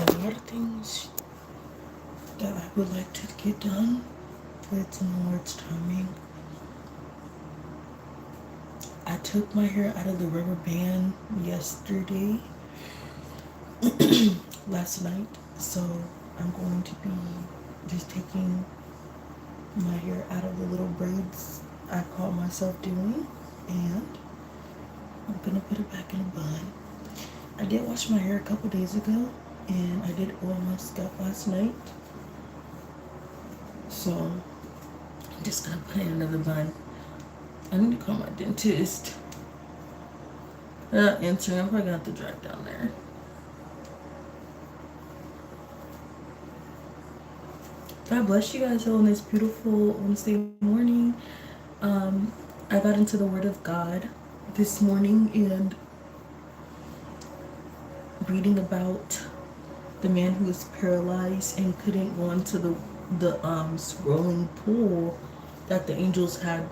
a lot of things that I would like to get done, but it's in the Lord's timing. I took my hair out of the rubber band yesterday, last night, so I'm going to be just taking my hair out of the little braids I caught myself doing, and I'm gonna put it back in a bun. I did wash my hair a couple days ago, and I did oil my scalp last night, so I'm just gonna put in another bun. I need to call my dentist. Answering, I'm probably gonna have to drive down there. God bless you guys all on this beautiful Wednesday morning. I got into the Word of God this morning and reading about the man who was paralyzed and couldn't go into the swirling pool that the angels had.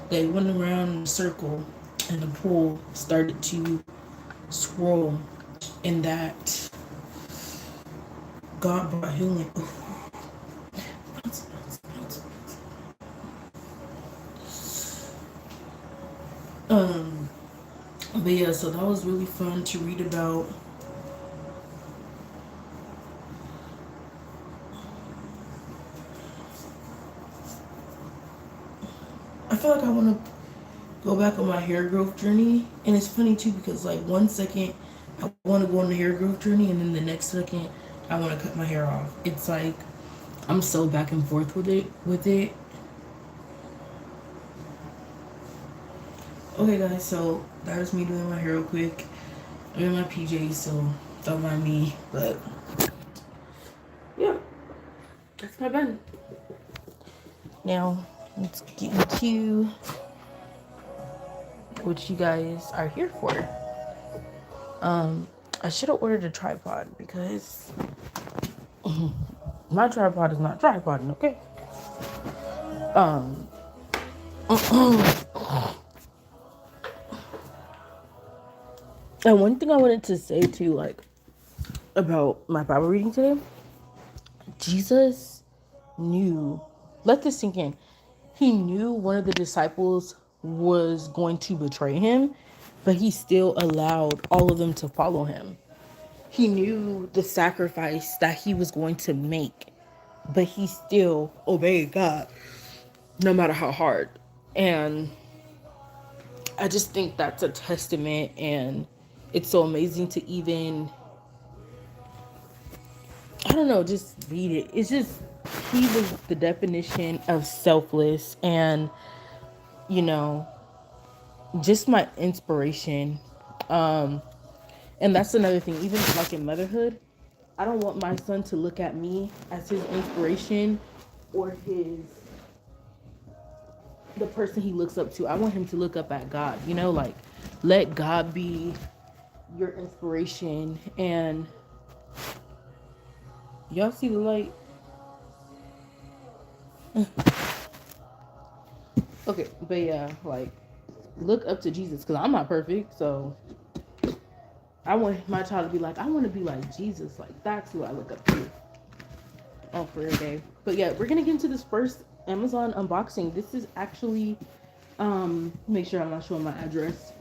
They went around in a circle and the pool started to swirl, and that God brought healing. But yeah, so that was really fun to read about. I feel like I want to go back on my hair growth journey, and it's funny too because like 1 second I want to go on the hair growth journey, and then the next second I want to cut my hair off. It's like I'm so back and forth with it. Okay, guys, so that was me doing my hair real quick. I'm in my PJs, so don't mind me. But yeah, that's my bun. Now let's get into what you guys are here for. I should have ordered a tripod because my tripod is not tripoding, okay? Um, and one thing I wanted to say too, like about my Bible reading today, Jesus knew, let this sink in. He knew one of the disciples was going to betray him, but he still allowed all of them to follow him. He knew the sacrifice that he was going to make, but he still obeyed God, no matter how hard. And I just think that's a testament, and it's so amazing to even, I don't know, just read it. It's just, he was the definition of selfless and, you know, just my inspiration. And that's another thing, even like in motherhood, I don't want my son to look at me as his inspiration or the person he looks up to. I want him to look up at God, like let God be your inspiration. And y'all see the light? Okay, but yeah, like look up to Jesus, because I'm not perfect, so I want my child to be like, I want to be like Jesus. Like, that's who I look up to. Oh, for a day. But yeah, we're gonna get into this first Amazon unboxing. This is actually, make sure I'm not showing my address.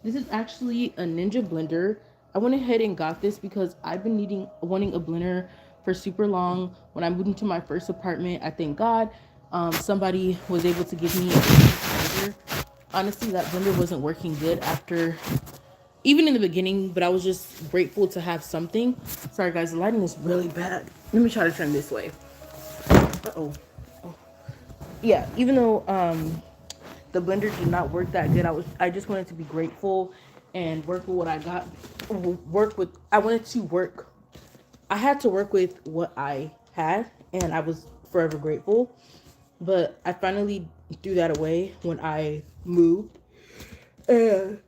This is actually a Ninja blender. I went ahead and got this because I've been wanting a blender for super long. When I moved into my first apartment, I thank God, somebody was able to give me a blender. Honestly, that blender wasn't working good even in the beginning, but I was just grateful to have something. Sorry guys, the lighting is really bad. Let me try to turn this way. Uh-oh. Oh. Yeah, even though the blender did not work that good, I just wanted to be grateful and work with what I got. I had to work with what I had, and I was forever grateful. But I finally threw that away when I moved. And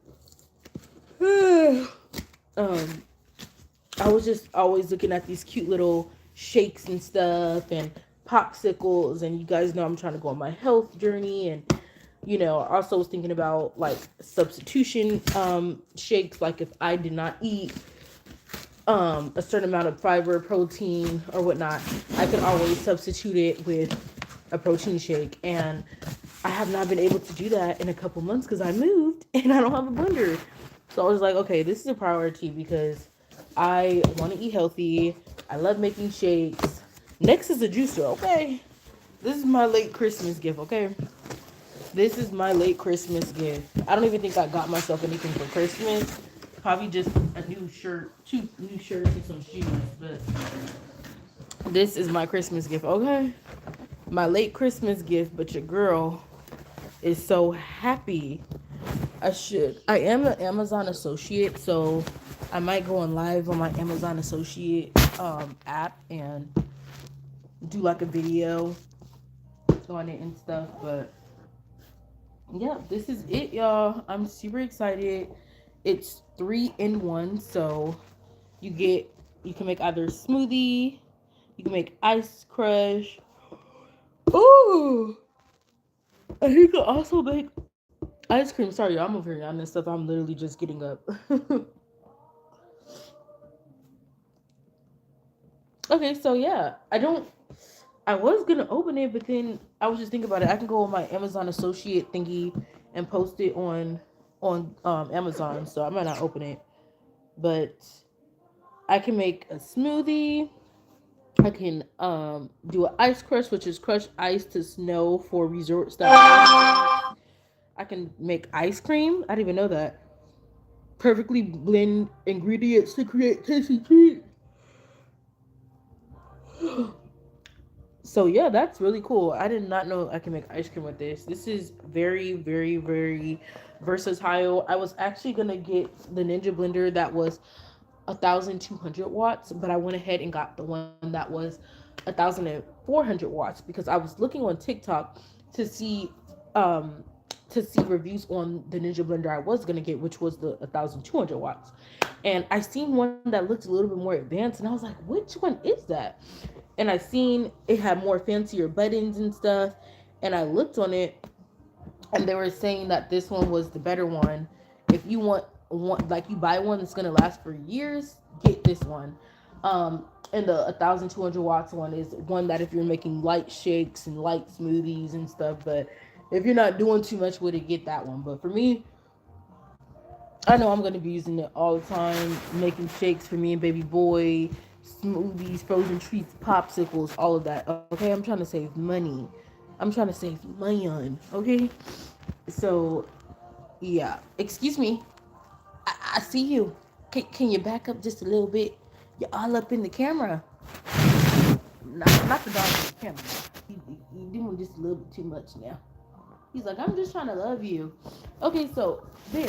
I was just always looking at these cute little shakes and stuff and popsicles, and you guys know I'm trying to go on my health journey, and I also was thinking about like substitution shakes, like if I did not eat a certain amount of fiber, protein, or whatnot, I can always substitute it with a protein shake. And I have not been able to do that in a couple months because I moved and I don't have a blender. So I was like, okay, this is a priority because I want to eat healthy. I love making shakes. Next is a juicer, okay? This is my late Christmas gift, okay? This is my late Christmas gift. I don't even think I got myself anything for Christmas. Probably just a new shirt, 2 new shirts, and some shoes. But this is my Christmas gift, okay? My late Christmas gift, but your girl is so happy. I am an Amazon associate, so I might go on live on my Amazon associate app and do like a video on it and stuff. But yeah, this is it, y'all. I'm super excited. It's 3 in 1, so you get you can make either smoothie, you can make ice crush. Ooh, and you can also make ice cream. Sorry, I'm over here on this stuff. I'm literally just getting up. Okay, so yeah, I was gonna open it, but then I was just thinking about it. I can go on my Amazon associate thingy and post it on Amazon. So I might not open it, but I can make a smoothie. I can do an ice crush, which is crushed ice to snow for resort style. I can make ice cream. I didn't even know that. Perfectly blend ingredients to create tasty treat. So yeah, that's really cool. I did not know I can make ice cream with this. This is very, very, very versatile. I was actually gonna get the Ninja blender that was 1,200 watts, but I went ahead and got the one that was 1,400 watts because I was looking on TikTok to see um reviews on the Ninja blender I was gonna get, which was the 1,200 watts. And I seen one that looked a little bit more advanced, and I was like, which one is that? And I seen it had more fancier buttons and stuff, and I looked on it, and they were saying that this one was the better one. If you want one, like you buy one that's gonna last for years, get this one. And the 1,200 watts one is one that if you're making light shakes and light smoothies and stuff, but if you're not doing too much with it, get that one. But for me, I know I'm gonna be using it all the time, making shakes for me and baby boy, smoothies, frozen treats, popsicles, all of that. Okay, I'm trying to save money. I'm trying to save money on. Okay, so yeah. Excuse me. I see you. Can you back up just a little bit? You're all up in the camera. Not the dog in the camera. You doing just a little bit too much now. He's like, I'm just trying to love you. Okay, so bear.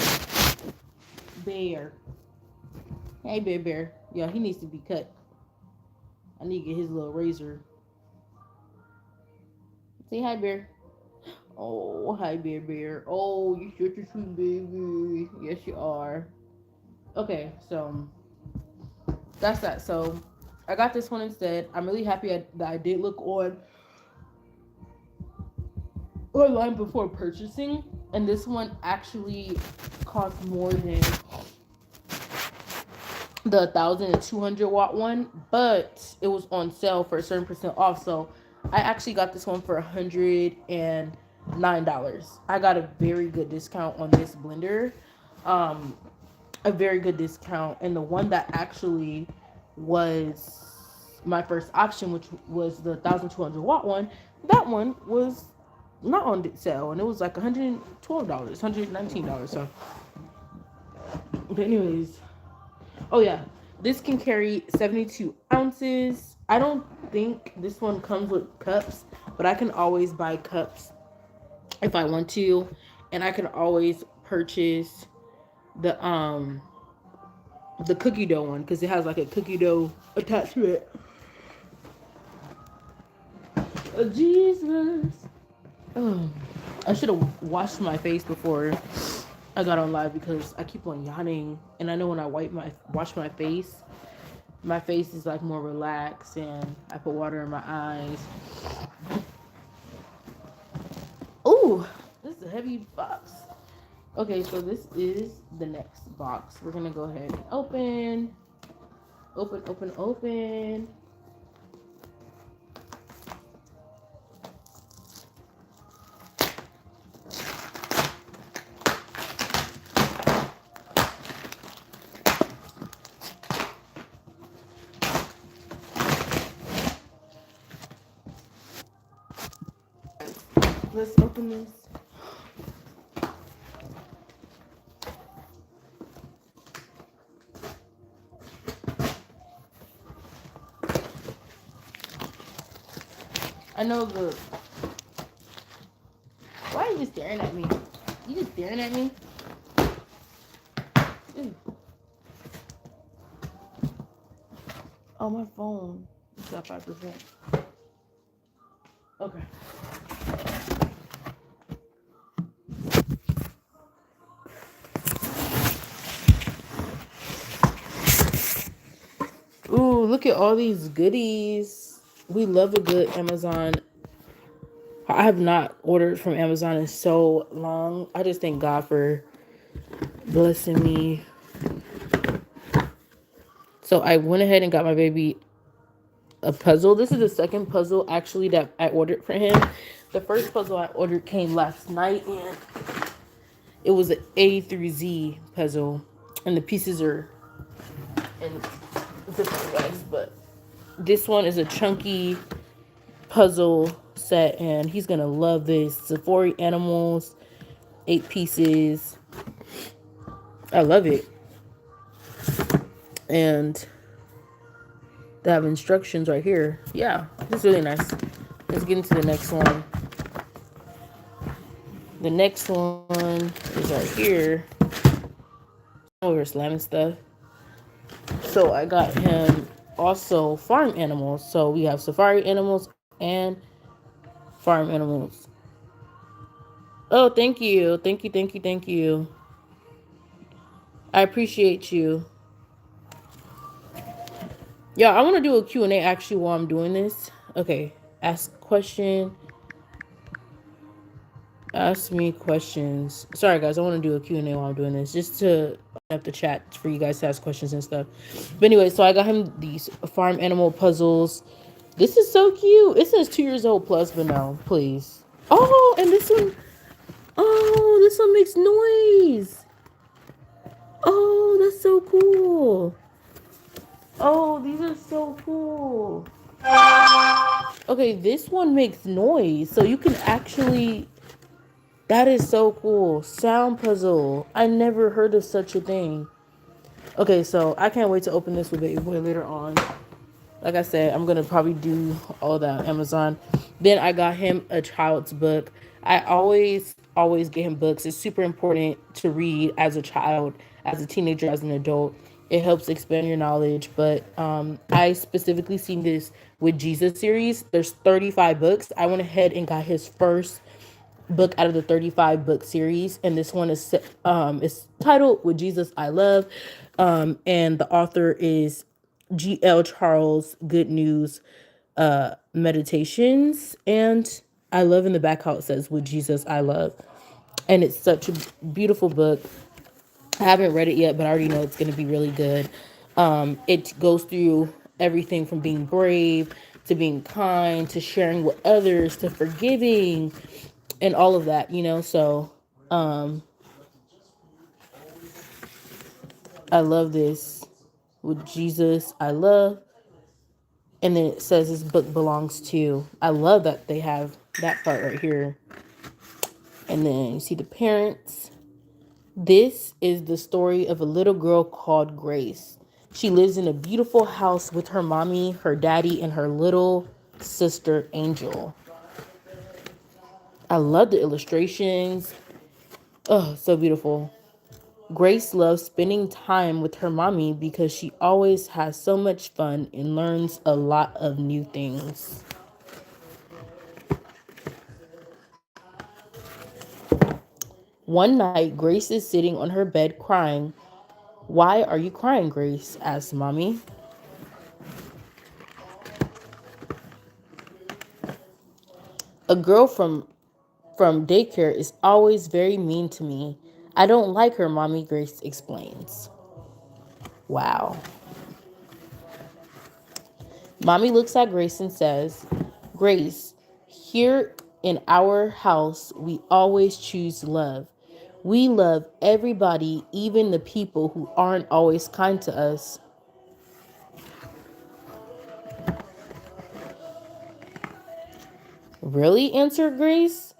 Hey, bear. Yeah, he needs to be cut. I need to get his little razor. Say hi, bear. Oh, hi, bear. Oh, you're such a sweet baby. Yes, you are. Okay, so that's that. So I got this one instead. I'm really happy that I did look online before purchasing, and this one actually cost more than the 1,200 watt one, but it was on sale for a certain percent off. So I actually got this one for $109. I got a very good discount on this blender. A very good discount, and the one that actually was my first option, which was the 1,200 watt one, that one was not on sale, and it was like $112, $119. So, but anyways, oh yeah, this can carry 72 ounces. I don't think this one comes with cups, but I can always buy cups if I want to, and I can always purchase the cookie dough one because it has like a cookie dough attached to it. Jesus. Oh, I should have washed my face before I got on live because I keep on yawning, and I know when I wash my face is like more relaxed, and I put water in my eyes. Ooh, this is a heavy box. Okay, so this is the next box. We're gonna go ahead and open. Open, open, open. Let's open this. I know the. Why are you just staring at me? You just staring at me? Ew. Oh, my phone. It's at 5%. Okay. Ooh, look at all these goodies. We love a good Amazon. I have not ordered from Amazon in so long. I just thank God for blessing me. So I went ahead and got my baby a puzzle. This is the second puzzle actually that I ordered for him. The first puzzle I ordered came last night, and it was an A through Z puzzle, and the pieces are in different ways, but this one is a chunky puzzle set, and he's gonna love this. Safari animals, 8 pieces. I love it. And they have instructions right here. Yeah, it's really nice. Let's get into the next one. The next one is right here. Oh, we're slamming stuff. So I got him also farm animals. So we have safari animals and farm animals. Oh, thank you. Thank you, thank you, thank you. I appreciate you. Yeah, I want to do a Q&A actually while I'm doing this. Okay, ask question. Ask me questions. Sorry, guys, I want to do a Q&A while I'm doing this, just to open up the chat for you guys to ask questions and stuff. But anyway, so I got him these farm animal puzzles. This is so cute. It says 2 years old plus, but no, please. Oh, and this one. Oh, this one makes noise. Oh, that's so cool. Oh, these are so cool. Okay, this one makes noise, so you can actually. That is so cool. Sound puzzle. I never heard of such a thing. Okay, so I can't wait to open this with Baby Boy later on. Like I said, I'm going to probably do all that on Amazon. Then I got him a child's book. I always get him books. It's super important to read as a child, as a teenager, as an adult. It helps expand your knowledge. But I specifically seen this with Jesus series. There's 35 books. I went ahead and got his first book out of the 35 book series, and this one is titled "With Jesus I Love," and the author is G.L. Charles Good News Meditations. And I love in the back how it says "With Jesus I Love," and it's such a beautiful book. I haven't read it yet, but I already know it's going to be really good. It goes through everything from being brave to being kind to sharing with others to forgiving and all of that, you know. So I love this. With Jesus I love, and then it says this book belongs to. I love that they have that part right here. And then you see the parents. This is the story of a little girl called Grace. She lives in a beautiful house with her mommy, her daddy, and her little sister Angel. I love the illustrations. Oh, so beautiful. Grace loves spending time with her mommy because she always has so much fun and learns a lot of new things. One night, Grace is sitting on her bed crying. "Why are you crying, Grace?" asked Mommy. "A girl from daycare is always very mean to me. I don't like her," Mommy Grace explains. Wow. Mommy looks at Grace and says, Grace, here in our house, we always choose love. We love everybody, even the people who aren't always kind to us. Really? Answered Grace,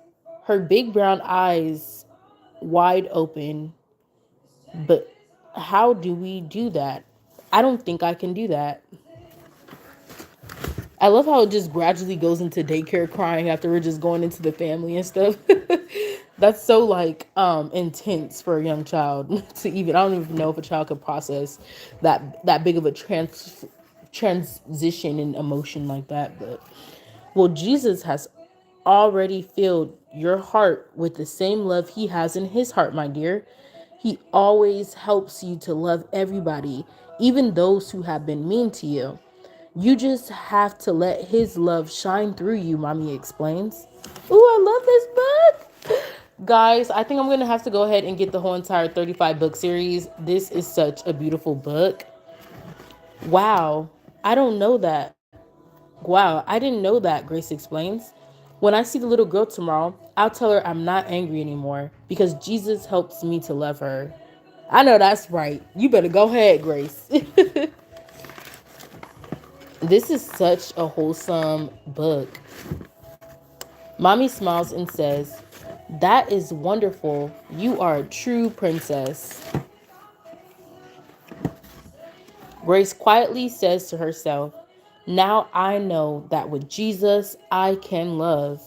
her big brown eyes wide open. But how do we do that? I don't think I can do that. I love how it just gradually goes into daycare crying after we're just going into the family and stuff. That's so like intense for a young child to even, I don't even know if a child could process that big of a transition in emotion like that. But well, Jesus has already filled your heart with the same love he has in his heart, my dear. He always helps you to love everybody, even those who have been mean to you. You just have to let his love shine through you, mommy explains. Ooh, I love this book. Guys, I think I'm going to have to go ahead and get the whole entire 35 book series. This is such a beautiful book. Wow, I don't know that. Wow, I didn't know that, Grace explains. When I see the little girl tomorrow, I'll tell her I'm not angry anymore because Jesus helps me to love her. I know that's right. You better go ahead, Grace. This is such a wholesome book. Mommy smiles and says, That is wonderful. You are a true princess. Grace quietly says to herself, Now I know that with Jesus I can love.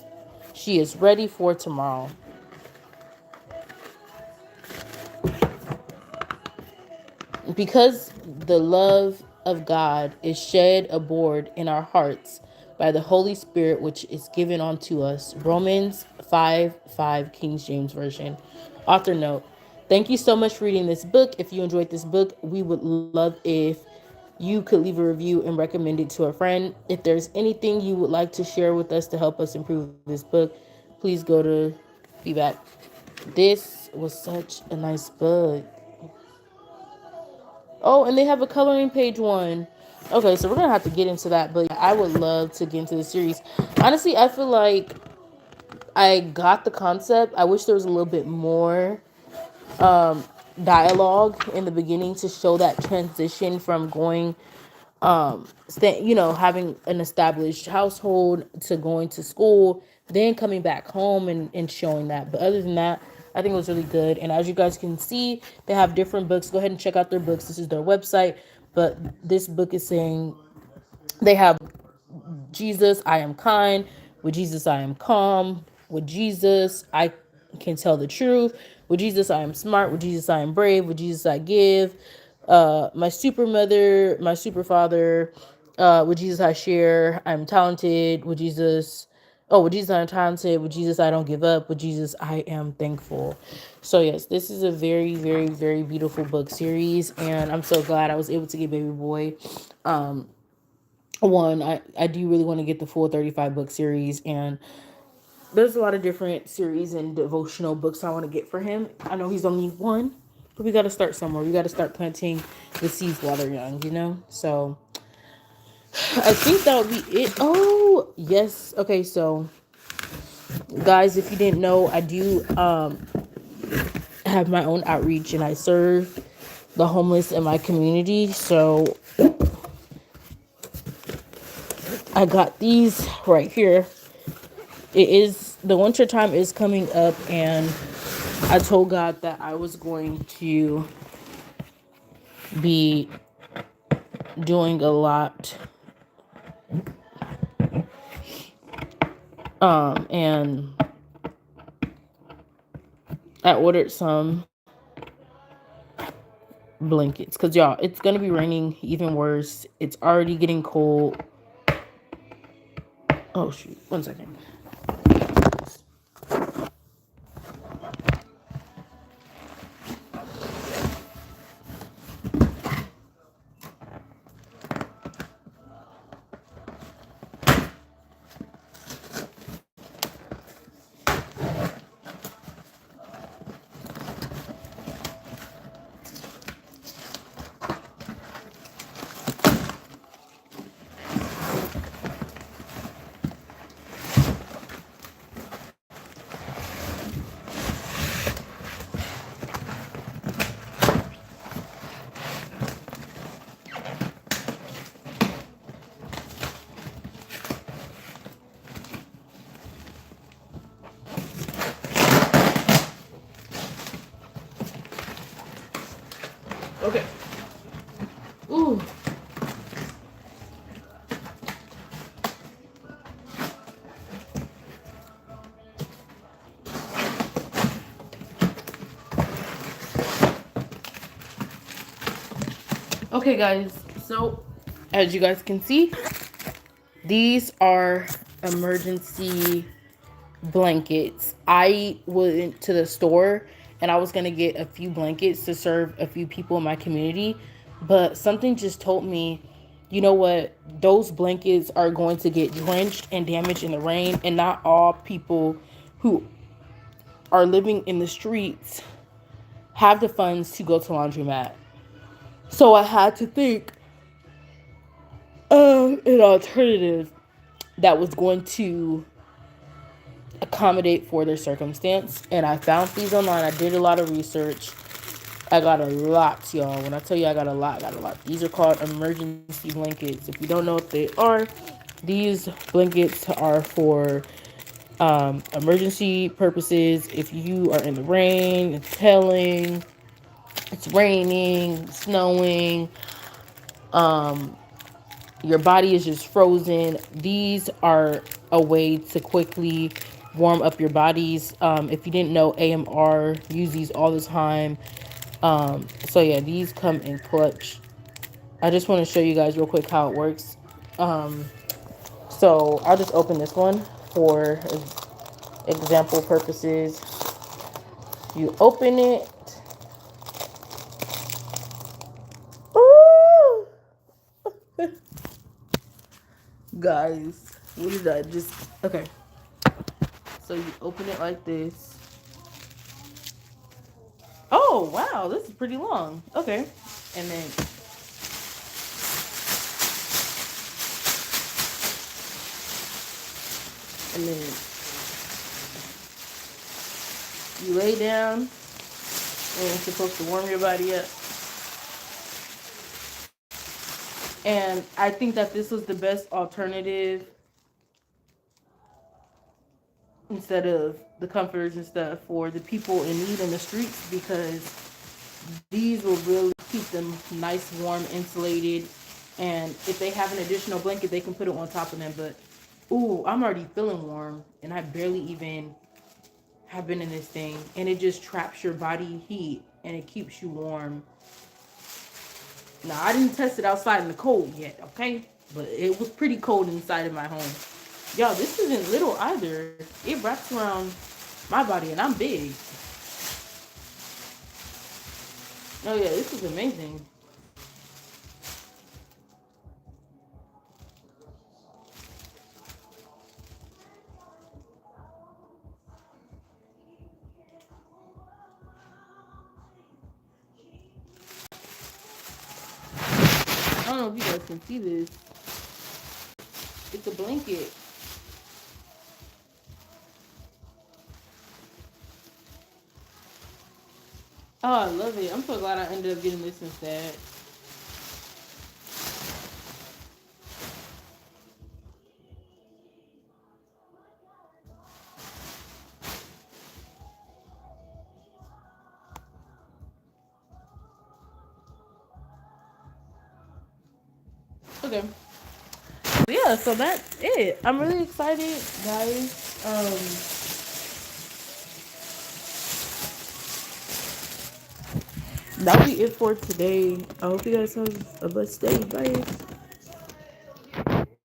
She is ready for tomorrow. Because the love of God is shed abroad in our hearts by the Holy Spirit, which is given unto us. Romans 5:5, King James Version. Author note. Thank you so much for reading this book. If you enjoyed this book, we would love if you could leave a review and recommend it to a friend. If there's anything you would like to share with us to help us improve this book, please go to feedback. This was such a nice book. Oh, and they have a coloring page one. Okay, so we're gonna have to get into that, but I would love to get into the series. Honestly, I feel like I got the concept. I wish there was a little bit more dialogue in the beginning to show that transition from going having an established household to going to school, then coming back home and showing that. But other than that, I think it was really good. And as you guys can see, they have different books. Go ahead and check out their books. This is their website. But this book is saying they have Jesus, I am kind. With Jesus, I am calm. With Jesus, I can tell the truth. With Jesus, I am smart. With Jesus, I am brave. With Jesus, I give. My super mother, my super father. With Jesus, I share. I'm talented. With Jesus, I'm talented. With Jesus, I don't give up. With Jesus, I am thankful. So yes, this is a very, very, very beautiful book series, and I'm so glad I was able to get Baby Boy. One, I do really want to get the full 35 book series, and there's a lot of different series and devotional books I want to get for him. I know he's only one, but we got to start somewhere. We got to start planting the seeds while they're young. So I think that would be it. Oh yes. Okay, so guys, if you didn't know, I do have my own outreach, and I serve the homeless in my community. So I got these right here. It is, the winter time is coming up, and I told God that I was going to be doing a lot. And I ordered some blankets because y'all, it's gonna be raining even worse. It's already getting cold. Oh shoot, 1 second. Okay, guys. So, as you guys can see, these are emergency blankets. I went to the store and I was gonna get a few blankets to serve a few people in my community, but something just told me, you know what, those blankets are going to get drenched and damaged in the rain, and not all people who are living in the streets have the funds to go to laundromat. So I had to think of an alternative that was going to accommodate for their circumstance. And I found these online. I did a lot of research. I got a lot, y'all. When I tell you I got a lot, I got a lot. These are called emergency blankets. If you don't know what they are, these blankets are for emergency purposes. If you are in the rain, it's hailing, it's raining, snowing, your body is just frozen. These are a way to quickly warm up your bodies. If you didn't know, AMR use these all the time. So yeah, these come in clutch. I just want to show you guys real quick how it works. So I'll just open this one for example purposes. You open it. Ooh! Guys, what did I just... Okay. So you open it like this. Oh, wow, this is pretty long. Okay. And then you lay down and it's supposed to warm your body up. And I think that this was the best alternative instead of the comforters and stuff for the people in need in the streets, because these will really keep them nice, warm, insulated. And if they have an additional blanket, they can put it on top of them. But, ooh, I'm already feeling warm, and I barely even have been in this thing. And it just traps your body heat, and it keeps you warm. Now, I didn't test it outside in the cold yet, okay? But it was pretty cold inside of my home. Y'all, this isn't little either. It wraps around my body, and I'm big. Oh, yeah, this is amazing. I don't know if you guys can see this. It's a blanket. Oh, I love it. I'm so glad I ended up getting this instead. Okay. Yeah, so that's it. I'm really excited, guys. That'll be it for today. I hope you guys have a blessed day. Bye.